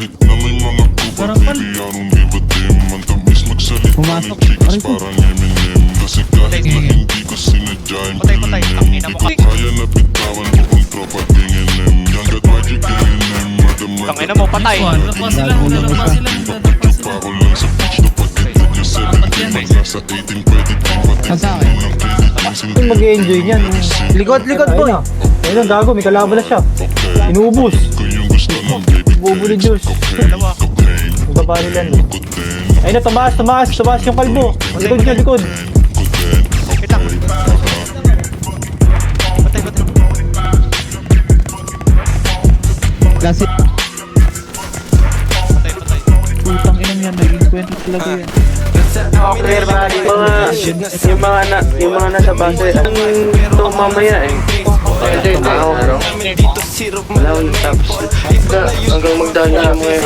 Kahit na may mga kuba, baby, I don't give a damn. Ang tamis magsalita ng chicas parang Eminem. Kasi kahit na hindi ko sinadya yung pilinim, di ko kaya na bitawan buong tropa gang NM. Young got magic gang NM, murder murder. Tangina mo, patay. Dito pa ako lang sa beach na pag-edit nyo 17. Nasa 18 pwede pang patigil ng credit. Ay, mag-enjoy niyan. Likod, boy. Ayun, gago, may kalaban na siya. Inuubos. Bubo ni Diyos. Ang baba nila no. Ayun na, tumaas yung kalbo. Likod. Wait lang. Patay. Kasi Patay. putang ina yan, naging kwento talaga yan. Clear ba yung mga nasa base ito mamaya eh. Wala akong tapos. Hanggang magdanya mo eh.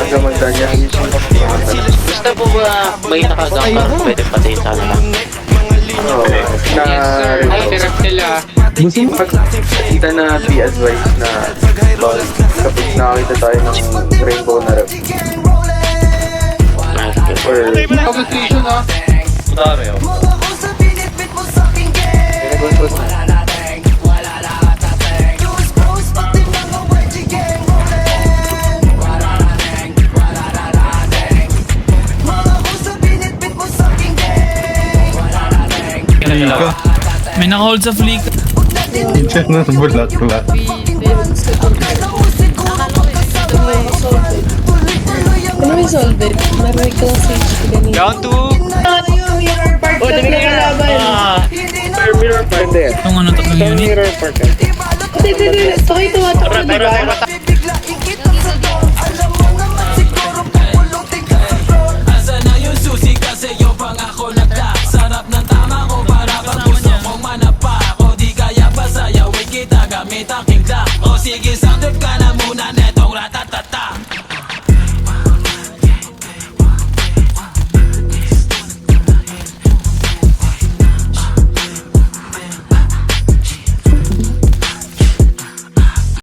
Basta po ba may nakagamba, pwede patayin sana lang. Ay, pero sila. Kita na be-advised na kapag nakakita tayo ng rainbow na rep. Competition ha? Dami oh. May naka-hold sa flick. Bulat. Ano yung solved? Marami ka lang stage ko ganito. Down to... Oh, dami ka kalaban. Itong ano, tatlong unit. Hindi. Okay, tumatakbo, diba? Asa na yung susi kasi yung pangako nagtak. Sarap ng tama ko para pag gusto mong manapa. O di kaya pa sayawin kita gamit aking jack. O sige, sound trip ka na muna netong ratatata.